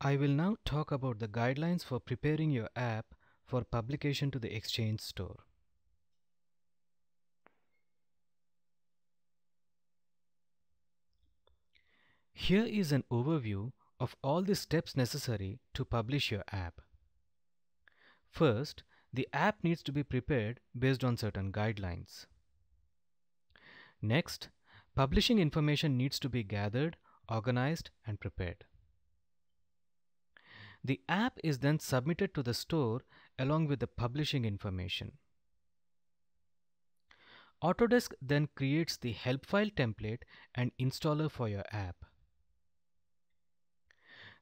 I will now talk about the guidelines for preparing your app for publication to the Exchange Store. Here is an overview of all the steps necessary to publish your app. First, the app needs to be prepared based on certain guidelines. Next, publishing information needs to be gathered, organized, and prepared. The app is then submitted to the store along with the publishing information. Autodesk then creates the help file template and installer for your app.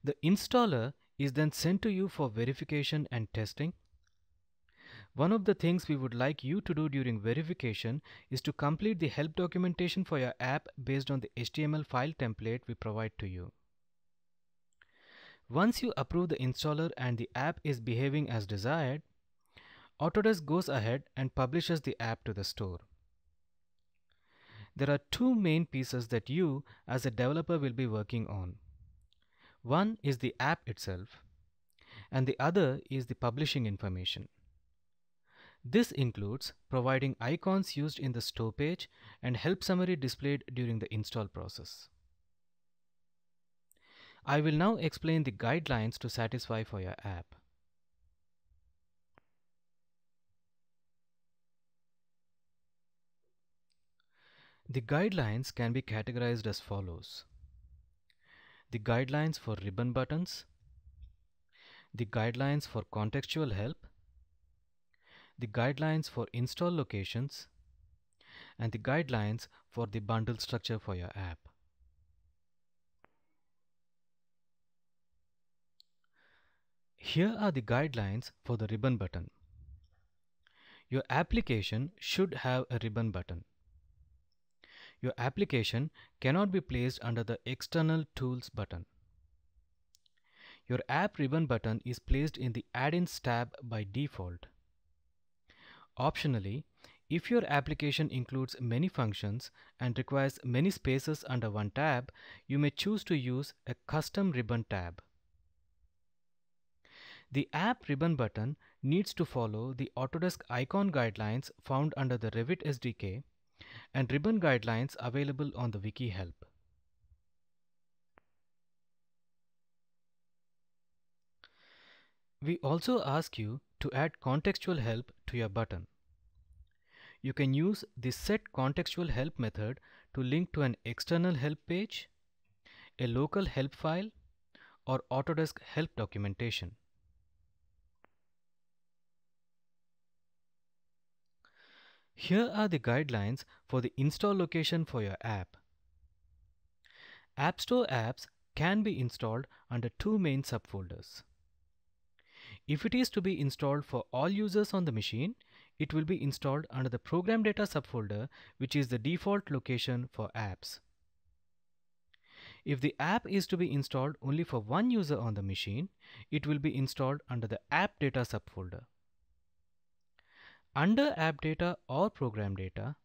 The installer is then sent to you for verification and testing. One of the things we would like you to do during verification is to complete the help documentation for your app based on the HTML file template we provide to you. Once you approve the installer and the app is behaving as desired, Autodesk goes ahead and publishes the app to the store. There are two main pieces that you as a developer will be working on. One is the app itself, and the other is the publishing information. This includes providing icons used in the store page and help summary displayed during the install process. I will now explain the guidelines to satisfy for your app. The guidelines can be categorized as follows: the guidelines for ribbon buttons, the guidelines for contextual help, the guidelines for install locations, and the guidelines for the bundle structure for your app. Here are the guidelines for the ribbon button. Your application should have a ribbon button. Your application cannot be placed under the external tools button. Your app ribbon button is placed in the add-ins tab by default. Optionally, if your application includes many functions and requires many spaces under one tab, you may choose to use a custom ribbon tab. The app ribbon button needs to follow the Autodesk icon guidelines found under the Revit SDK and ribbon guidelines available on the wiki help. We also ask you to add contextual help to your button. You can use the set contextual help method to link to an external help page, a local help file, or Autodesk help documentation. Here are the guidelines for the install location for your app. App Store apps can be installed under two main subfolders. If it is to be installed for all users on the machine, it will be installed under the Program Data subfolder, which is the default location for apps. If the app is to be installed only for one user on the machine, it will be installed under the App Data subfolder. Under App Data or Program Data,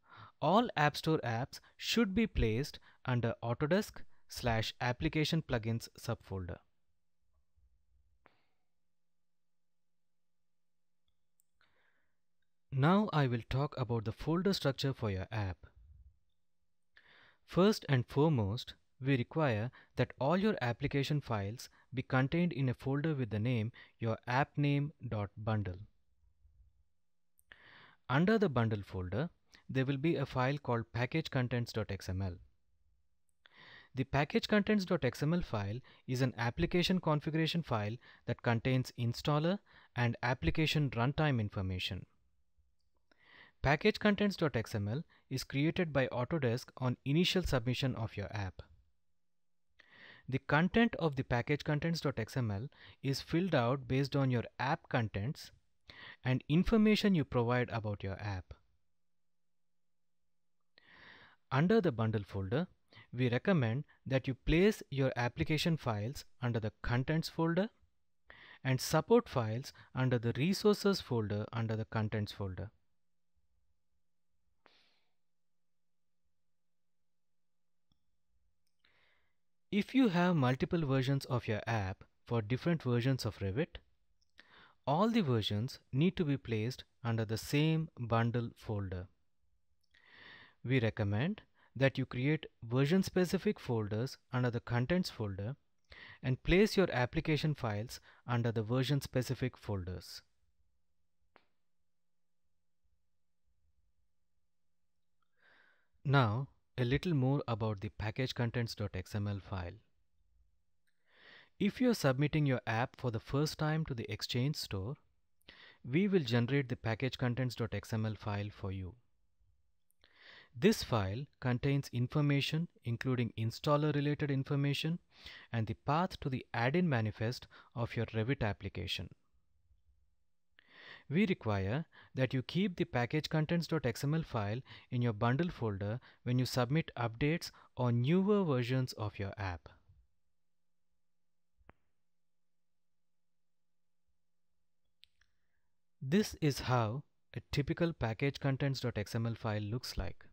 all App Store apps should be placed under Autodesk/Application Plugins subfolder. Now I will talk about the folder structure for your app. First and foremost, we require that all your application files be contained in a folder with the name your appname.bundle. Under the bundle folder, there will be a file called packagecontents.xml. The packagecontents.xml file is an application configuration file that contains installer and application runtime information. Packagecontents.xml is created by Autodesk on initial submission of your app. The content of the packagecontents.xml is filled out based on your app contents and information you provide about your app. Under the bundle folder, we recommend that you place your application files under the contents folder and support files under the resources folder under the contents folder. If you have multiple versions of your app, for different versions of Revit, all the versions need to be placed under the same bundle folder. We recommend that you create version-specific folders under the Contents folder and place your application files under the version-specific folders. Now, a little more about the packagecontents.xml file. If you are submitting your app for the first time to the Exchange Store, we will generate the packagecontents.xml file for you. This file contains information including installer related information and the path to the add-in manifest of your Revit application. We require that you keep the packagecontents.xml file in your bundle folder when you submit updates or newer versions of your app. This is how a typical packagecontents.xml file looks like.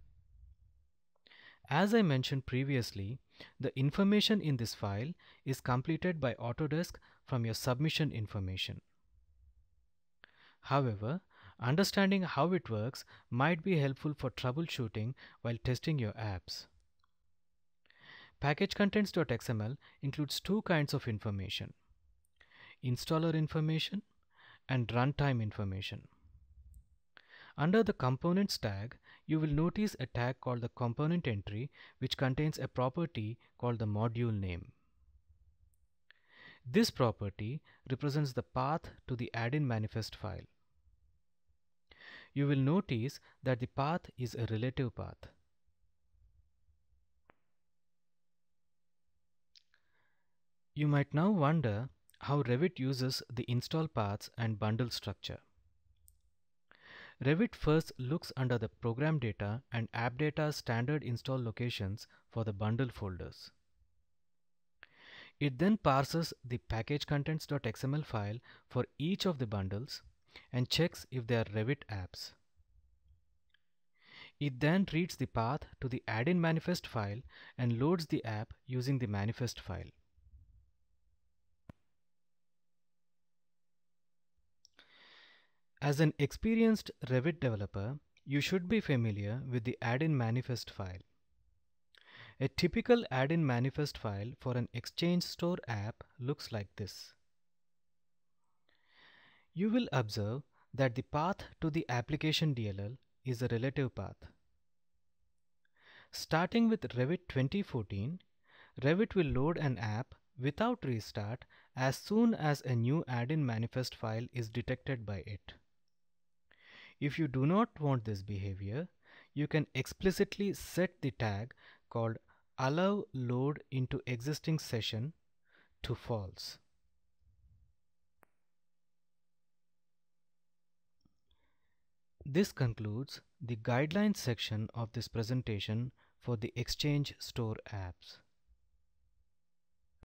As I mentioned previously, the information in this file is completed by Autodesk from your submission information. However, understanding how it works might be helpful for troubleshooting while testing your apps. Packagecontents.xml includes two kinds of information: installer information and runtime information. Under the Components tag, you will notice a tag called the Component Entry, which contains a property called the module name. This property represents the path to the add-in manifest file. You will notice that the path is a relative path. You might now wonder how Revit uses the install paths and bundle structure. Revit first looks under the program data and app data standard install locations for the bundle folders. It then parses the packagecontents.xml file for each of the bundles and checks if they are Revit apps. It then reads the path to the add-in manifest file and loads the app using the manifest file. As an experienced Revit developer, you should be familiar with the add-in manifest file. A typical add-in manifest file for an Exchange Store app looks like this. You will observe that the path to the application DLL is a relative path. Starting with Revit 2014, Revit will load an app without restart as soon as a new add-in manifest file is detected by it. If you do not want this behavior, you can explicitly set the tag called Allow Load into Existing Session to false. This concludes the guidelines section of this presentation for the Exchange Store apps.